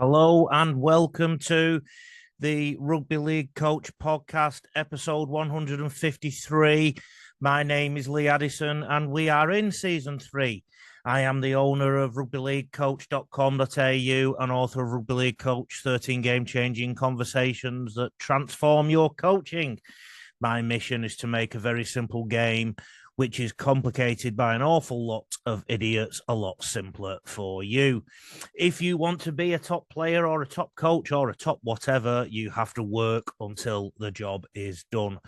Hello and welcome to the Rugby League Coach Podcast, episode 153. My name is Addison and we are in season 3. I am the owner of rugbyleaguecoach.com.au and author of Rugby League Coach, 13 game-changing conversations that transform your coaching. My mission is to make a very simple game which is complicated by an awful lot of idiots, a lot simpler for you. If you want to be a top player or a top coach or a top whatever, you have to work until the job is done.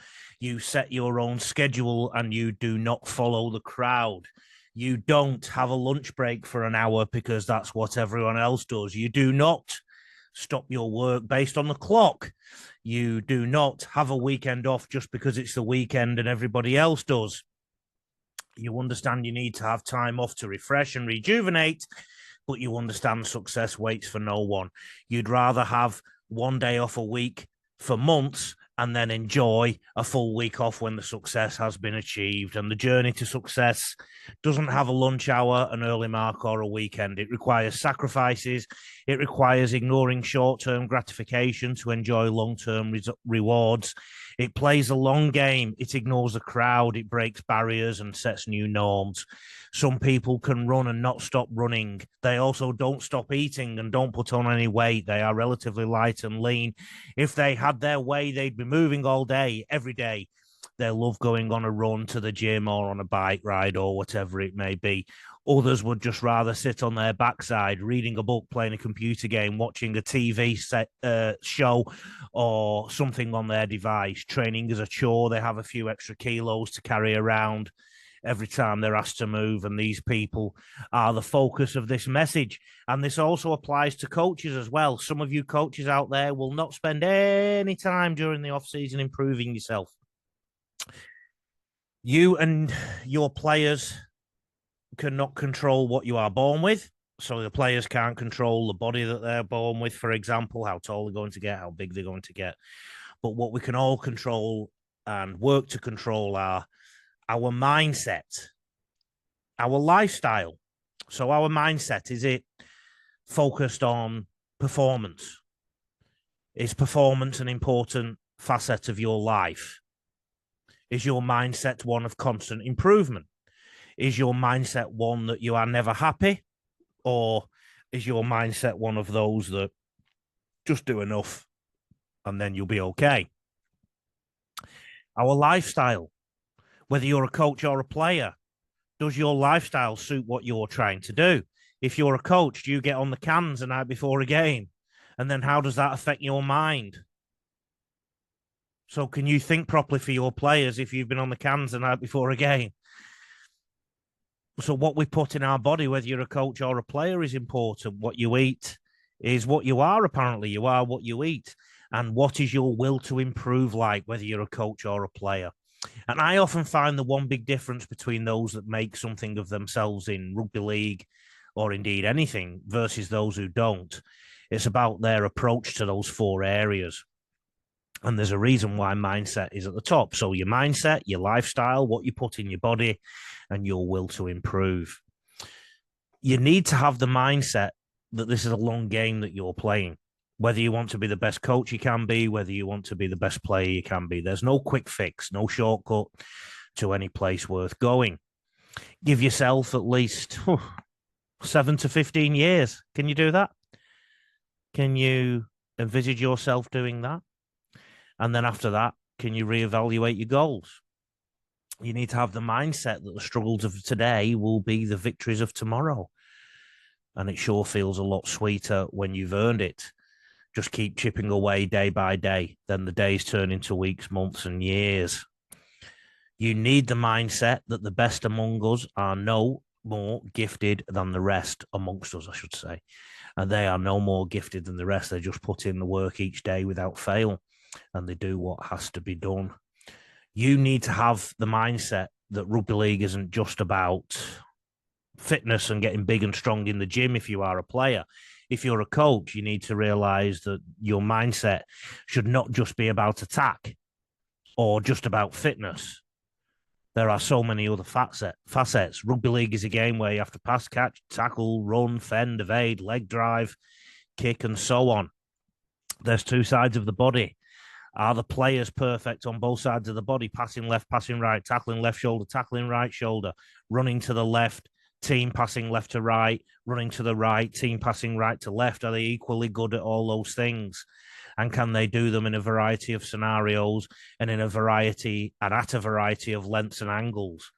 You set your own schedule and you do not follow the crowd. You don't have a lunch break for an hour because that's what everyone else does. You do not stop your work based on the clock. You do not have a weekend off just because it's the weekend and everybody else does. You understand you need to have time off to refresh and rejuvenate, but you understand success waits for no one. You'd rather have one day off a week for months and then enjoy a full week off when the success has been achieved. And the journey to success doesn't have a lunch hour, an early mark, or a weekend. It requires sacrifices. It requires ignoring short-term gratification to enjoy long-term rewards. It plays a long game. It ignores the crowd. It breaks barriers and sets new norms. Some people can run and not stop running. They also don't stop eating and don't put on any weight. They are relatively light and lean. If they had their way, they'd be moving all day, every day. They love going on a run to the gym or on a bike ride or whatever it may be. Others would just rather sit on their backside, reading a book, playing a computer game, watching a TV show or something on their device. Training is a chore. They have a few extra kilos to carry around every time they're asked to move. And these people are the focus of this message. And this also applies to coaches as well. Some of you coaches out there will not spend any time during the off-season improving yourself. You and your players cannot control what you are born with. So the players can't control the body that they're born with, for example, how tall they're going to get, how big they're going to get. But what we can all control and work to control are our mindset, our lifestyle. So our mindset, is it focused on performance? Is performance an important facet of your life? Is your mindset one of constant improvement? Is your mindset one that you are never happy? Or is your mindset one of those that just do enough and then you'll be okay? Our lifestyle, whether you're a coach or a player, does your lifestyle suit what you're trying to do? If you're a coach, do you get on the cans the night before a game? And then how does that affect your mind? So can you think properly for your players if you've been on the cans the night before a game? So what we put in our body, whether you're a coach or a player, is important. What you eat is what you are, apparently. You are what you eat. And what is your will to improve like, whether you're a coach or a player? And I often find the one big difference between those that make something of themselves in rugby league or indeed anything versus those who don't. It's about their approach to those 4 areas. And there's a reason why mindset is at the top. So your mindset, your lifestyle, what you put in your body, and your will to improve. You need to have the mindset that this is a long game that you're playing. Whether you want to be the best coach you can be, whether you want to be the best player you can be. There's no quick fix, no shortcut to any place worth going. Give yourself at least 7 to 15 years. Can you do that? Can you envisage yourself doing that? And then after that, can you reevaluate your goals? You need to have the mindset that the struggles of today will be the victories of tomorrow. And it sure feels a lot sweeter when you've earned it. Just keep chipping away day by day. Then the days turn into weeks, months, and years. You need the mindset that the best among us are no more gifted than the rest amongst us, I should say. And they are no more gifted than the rest. They just put in the work each day without fail. And they do what has to be done. You need to have the mindset that rugby league isn't just about fitness and getting big and strong in the gym if you are a player. If you're a coach, you need to realize that your mindset should not just be about attack or just about fitness. There are so many other facets. Rugby league is a game where you have to pass, catch, tackle, run, fend, evade, leg drive. kick, and so on. There's two sides of the body. Are the players perfect on both sides of the body? Passing left, passing right, tackling left shoulder, tackling right shoulder, running to the left, team passing left to right, running to the right, team passing right to left. Are they equally good at all those things? And can they do them in a variety of scenarios and in a variety and at a variety of lengths and angles?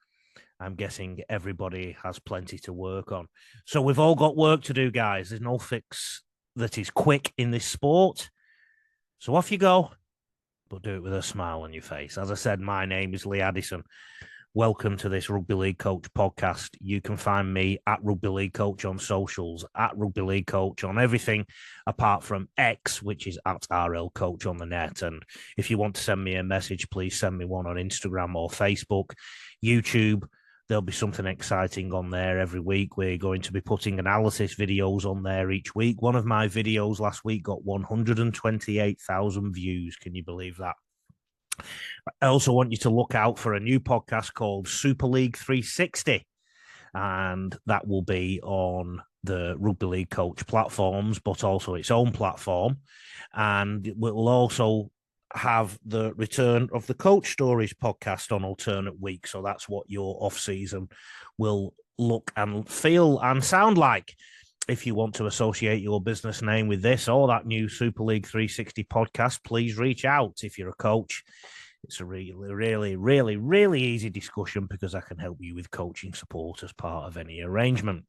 I'm guessing everybody has plenty to work on. So we've all got work to do, guys. There's no fix that is quick in this sport. So off you go, but do it with a smile on your face. As I said, my name is Lee Addison. Welcome to this Rugby League Coach podcast. You can find me at Rugby League Coach on socials, at Rugby League Coach on everything apart from X, which is at RL Coach on the net. And if you want to send me a message, please send me one on Instagram or Facebook, YouTube. There'll be something exciting on there every week. We're going to be putting analysis videos on there each week. One of my videos last week got 128,000 views. Can you believe that? I also want you to look out for a new podcast called Super League 360, and that will be on the Rugby League Coach platforms, but also its own platform. And we'll also have the return of the Coach Stories podcast on alternate weeks. So that's what your off season will look and feel and sound like. If you want to associate your business name with this or that new Super League 360 podcast, please reach out. If you're a coach, it's a really easy discussion because I can help you with coaching support as part of any arrangement.